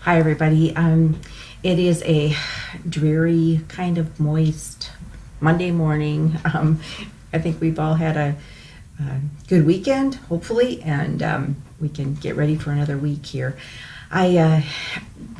Hi, everybody. It is a dreary, kind of moist Monday morning. I think we've all had a good weekend, hopefully, and we can get ready for another week here. I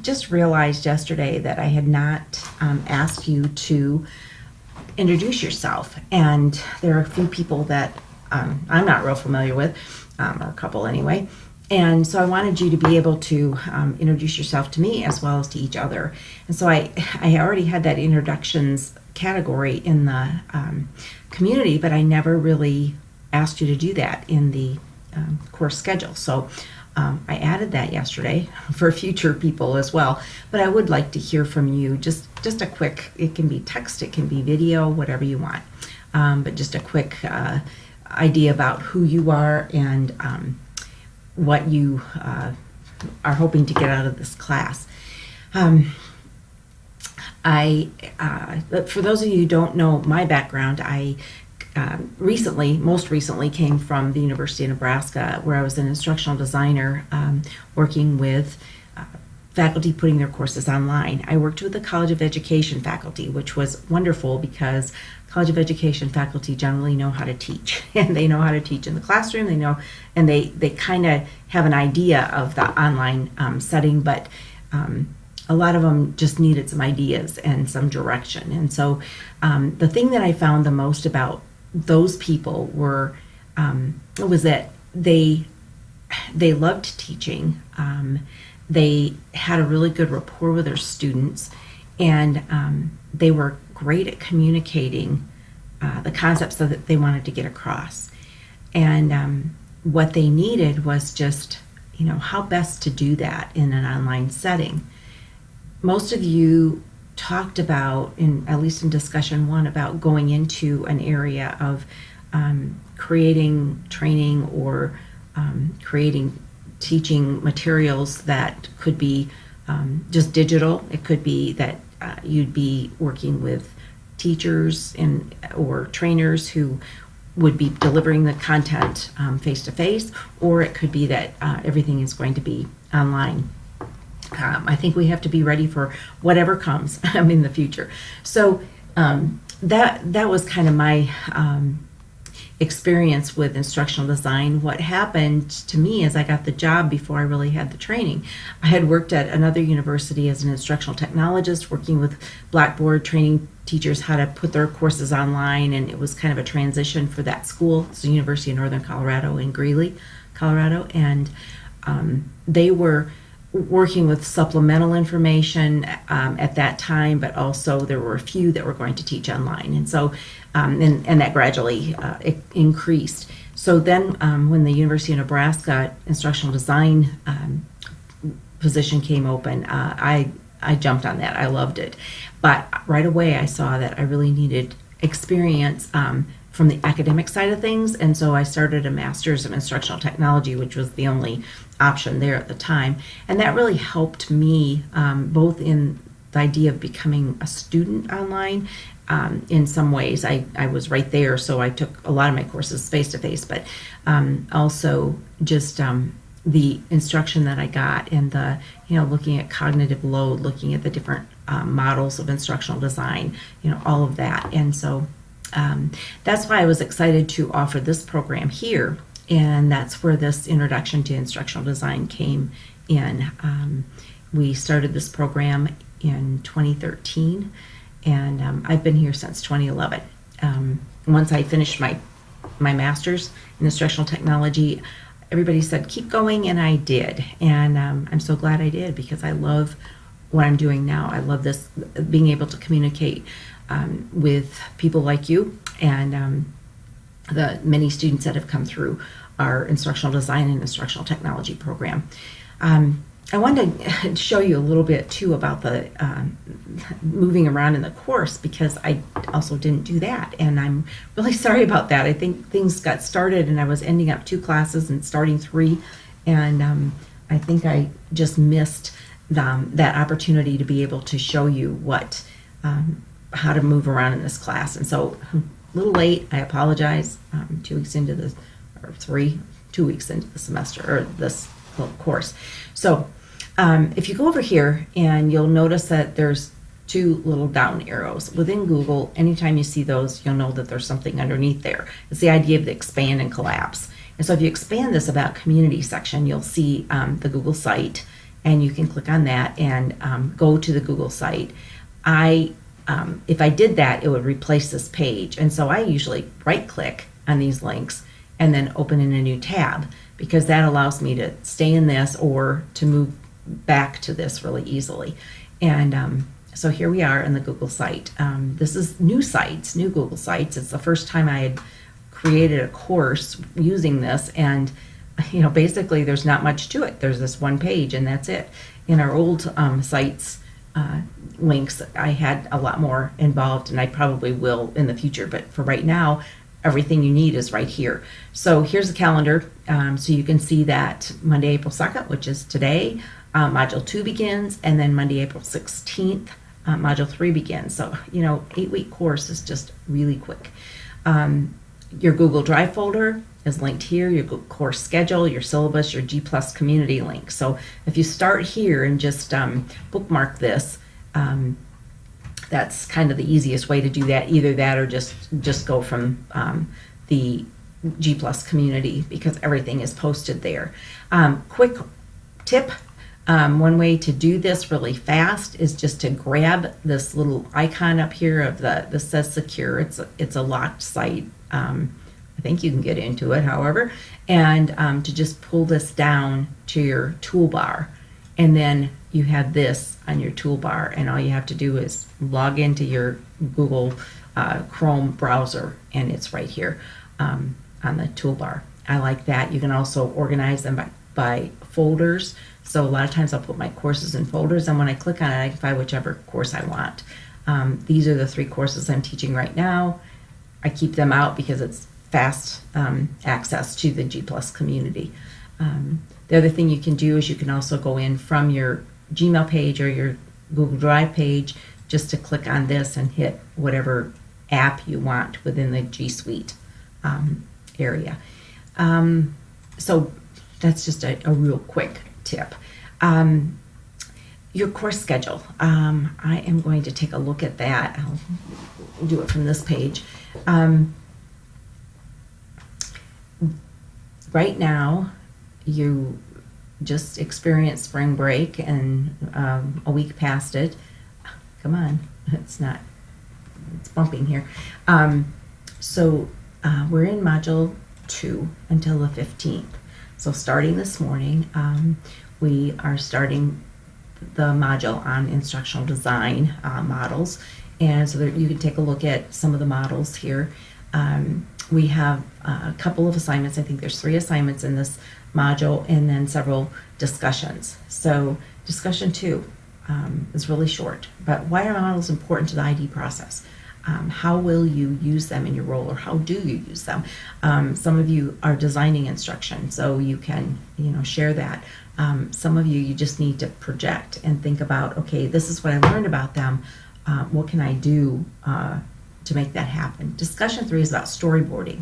just realized yesterday that I had not asked you to introduce yourself, and there are a few people that I'm not real familiar with, or a couple anyway. And so I wanted you to be able to introduce yourself to me as well as to each other. And so I already had that introductions category in the community, but I never really asked you to do that in the course schedule. So I added that yesterday for future people as well. But I would like to hear from you, just a quick, it can be text, it can be video, whatever you want. But just a quick idea about who you are and what you are hoping to get out of this class. For those of you who don't know my background, I most recently came from the University of Nebraska, where I was an instructional designer working with faculty putting their courses online. I worked with the College of Education faculty, which was wonderful because College of Education faculty generally know how to teach, and they know how to teach in the classroom. They know, and they kind of have an idea of the online setting, but a lot of them just needed some ideas and some direction. And so the thing that I found the most about those people was that they loved teaching. They had a really good rapport with their students, and they were great at communicating the concepts that they wanted to get across. And what they needed was just, how best to do that in an online setting. Most of you talked about, at least in discussion one, about going into an area of creating training or creating teaching materials that could be just digital. It could be that you'd be working with teachers or trainers who would be delivering the content face-to-face, or it could be that everything is going to be online. I think we have to be ready for whatever comes in the future. So that was kind of my experience with instructional design. What happened to me is I got the job before I really had the training. I had worked at another university as an instructional technologist, working with Blackboard, training teachers how to put their courses online, and it was kind of a transition for that school. It's the University of Northern Colorado in Greeley, Colorado, and they were working with supplemental information at that time, but also there were a few that were going to teach online. And so, and that gradually it increased. So then when the University of Nebraska instructional design position came open, I jumped on that. I loved it. But right away I saw that I really needed experience from the academic side of things, and so I started a master's of instructional technology, which was the only option there at the time. And that really helped me both in the idea of becoming a student online. In some ways I was right there, so I took a lot of my courses face-to-face, but also just the instruction that I got and the looking at cognitive load, looking at the different models of instructional design, all of that. And so that's why I was excited to offer this program here, and that's where this introduction to instructional design came in. We started this program in 2013, and I've been here since 2011. Once I finished my master's in instructional technology, everybody said keep going, and I did, and I'm so glad I did, because I love what I'm doing now. I love this, being able to communicate with people like you and the many students that have come through our instructional design and instructional technology program. I wanted to show you a little bit too about the moving around in the course, because I also didn't do that, and I'm really sorry about that. I think things got started and I was ending up 2 classes and starting 3, and I think I just missed that opportunity to be able to show you how to move around in this class. And so a little late, I apologize. 2 weeks into the semester, or this course. So If you go over here, and you'll notice that there's two little down arrows. Within Google, anytime you see those, you'll know that there's something underneath there. It's the idea of the expand and collapse. And so if you expand this About Community section, you'll see the Google site, and you can click on that and go to the Google site. If I did that, it would replace this page. And so I usually right-click on these links and then open in a new tab, because that allows me to stay in this or to move back to this really easily. And so here we are in the Google site. This is new sites, new Google sites. It's the first time I had created a course using this, and basically there's not much to it. There's this one page and that's it. In our old sites links, I had a lot more involved, and I probably will in the future, but for right now, everything you need is right here. So here's the calendar, so you can see that Monday, April 2nd, which is today, Module 2 begins, and then Monday, April 16th, Module 3 begins. So, 8-week course is just really quick. Your Google Drive folder is linked here, your Google course schedule, your syllabus, your G+ community link. So if you start here and just bookmark this, that's kind of the easiest way to do that. Either that or just go from the G+ community, because everything is posted there. Quick tip, one way to do this really fast is just to grab this little icon up here of this says secure. It's a locked site. I think you can get into it, however, and to just pull this down to your toolbar, and then you have this on your toolbar, and all you have to do is log into your Google Chrome browser, and it's right here on the toolbar. I like that. You can also organize them by folders. So a lot of times I'll put my courses in folders, and when I click on it, I can find whichever course I want. These are the 3 courses I'm teaching right now. I keep them out because it's fast access to the G+ community. The other thing you can do is you can also go in from your Gmail page or your Google Drive page just to click on this and hit whatever app you want within the G Suite area. So that's just a real quick tip. Your course schedule. I am going to take a look at that. I'll do it from this page. Right now, you just experienced spring break, and a week past it. Come on, it's bumping here. So we're in Module 2 until the 15th. So starting this morning, we are starting the module on instructional design models. And so you can take a look at some of the models here. We have a couple of assignments. I think there's 3 assignments in this module, and then several discussions. So discussion 2 is really short, but why are models important to the ID process? How will you use them in your role, or how do you use them? Some of you are designing instruction, so you can share that. Some of you just need to project and think about, okay, this is what I learned about them. What can I do to make that happen? Discussion 3 is about storyboarding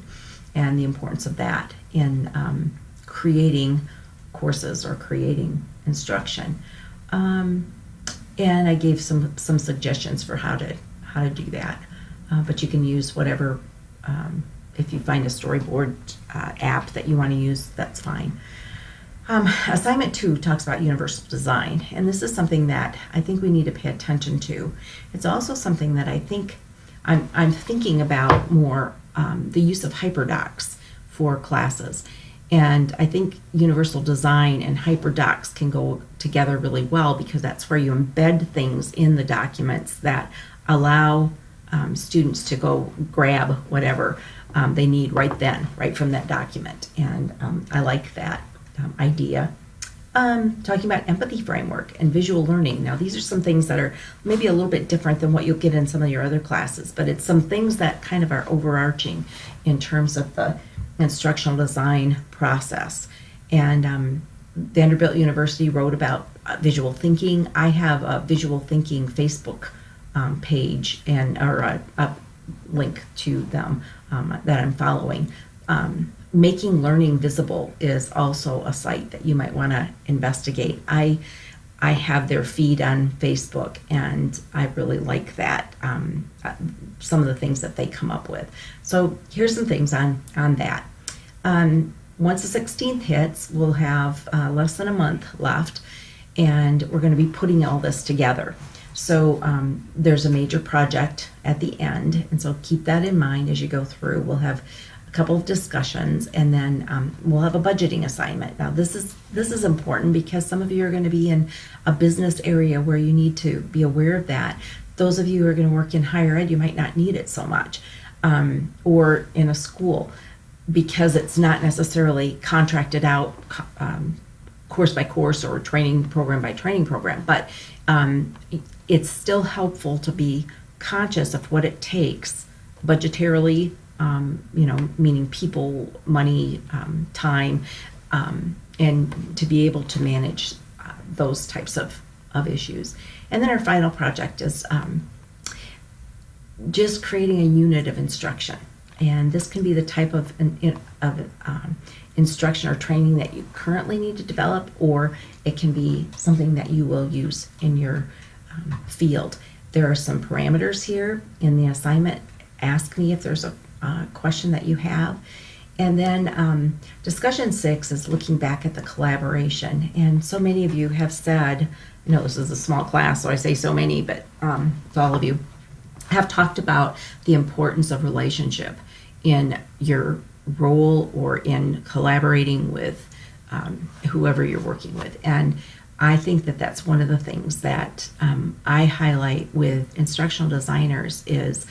and the importance of that in creating courses or creating instruction. And I gave some suggestions for how to do that. But you can use whatever, if you find a storyboard app that you want to use, that's fine. Assignment 2 talks about universal design, and this is something that I think we need to pay attention to. It's also something that I think I'm thinking about more, the use of hyperdocs for classes. And I think universal design and hyperdocs can go together really well, because that's where you embed things in the documents that allow students to go grab whatever they need right then, right from that document. And I like that idea. Talking about empathy framework and visual learning. Now, these are some things that are maybe a little bit different than what you'll get in some of your other classes, but it's some things that kind of are overarching in terms of the instructional design process. And Vanderbilt University wrote about visual thinking. I have a visual thinking Facebook page or a link to them that I'm following. Making Learning Visible is also a site that you might want to investigate. I I have their feed on Facebook, and I really like that, some of the things that they come up with. So here's some things on that. Once the 16th hits, we'll have less than a month left, and we're going to be putting all this together. So there's a major project at the end, and so keep that in mind as you go through. We'll have a couple of discussions, and then we'll have a budgeting assignment. Now this is important because some of you are going to be in a business area where you need to be aware of that. Those of you who are going to work in higher ed, you might not need it so much, or in a school, because it's not necessarily contracted out course by course or training program by training program, but it's still helpful to be conscious of what it takes budgetarily, meaning people, money, time, and to be able to manage those types of issues. And then our final project is just creating a unit of instruction. And this can be the type of instruction or training that you currently need to develop, or it can be something that you will use in your field. There are some parameters here in the assignment. Ask me if there's a question that you have. And then discussion 6 is looking back at the collaboration. And so many of you have said, I know this is a small class, so I say so many, but all of you have talked about the importance of relationship in your role or in collaborating with whoever you're working with. And I think that that's one of the things that I highlight with instructional designers is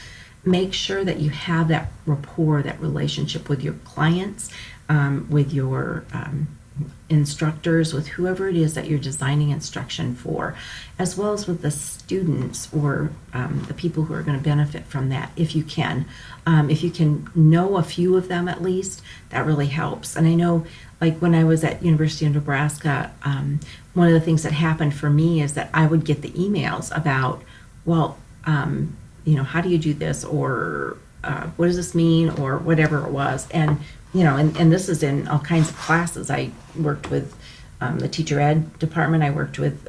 make sure that you have that rapport, that relationship with your clients, with your instructors, with whoever it is that you're designing instruction for, as well as with the students or the people who are going to benefit from that, if you can. If you can know a few of them at least, that really helps. And I know, like when I was at University of Nebraska, one of the things that happened for me is that I would get the emails about, well, how do you do this, or what does this mean, or whatever it was. And and this is in all kinds of classes. I worked with the teacher ed department. I worked with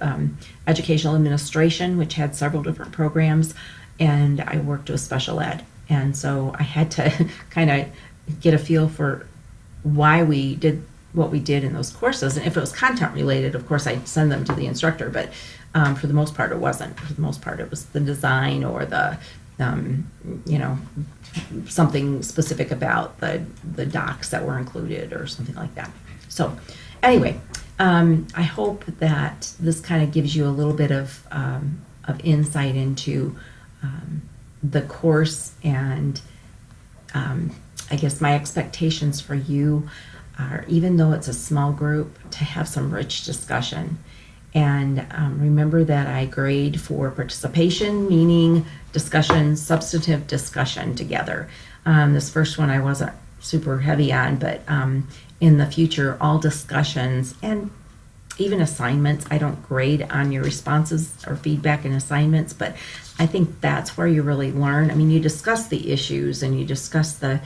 educational administration, which had several different programs, and I worked with special ed. And so I had to kind of get a feel for why we did what we did in those courses. And if it was content related, of course, I'd send them to the instructor, but for the most part, it wasn't. For the most part, it was the design or the something specific about the docs that were included or something like that. So anyway, I hope that this kind of gives you a little bit of insight into the course, and I guess my expectations for you are, even though it's a small group, to have some rich discussion. And remember that I grade for participation, meaning discussion, substantive discussion together. This first one I wasn't super heavy on, but in the future, all discussions and even assignments, I don't grade on your responses or feedback and assignments, but I think that's where you really learn. I mean, you discuss the issues and you discuss the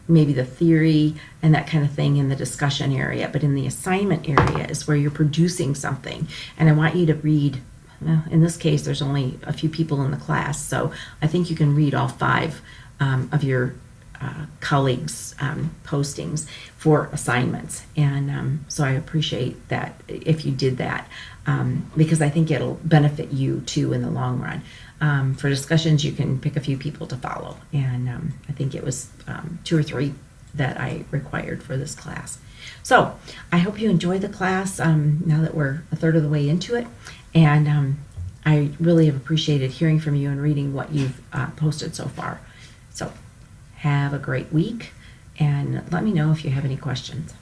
maybe the theory and that kind of thing in the discussion area, but in the assignment area is where you're producing something. And I want you to read, well, in this case, there's only a few people in the class, so I think you can read all 5 of your colleagues' postings for assignments. And so I appreciate that if you did that, because I think it'll benefit you too in the long run. For discussions, you can pick a few people to follow, and I think it was 2 or 3 that I required for this class. So I hope you enjoy the class now that we're a third of the way into it, and I really have appreciated hearing from you and reading what you've posted so far. So have a great week, and let me know if you have any questions.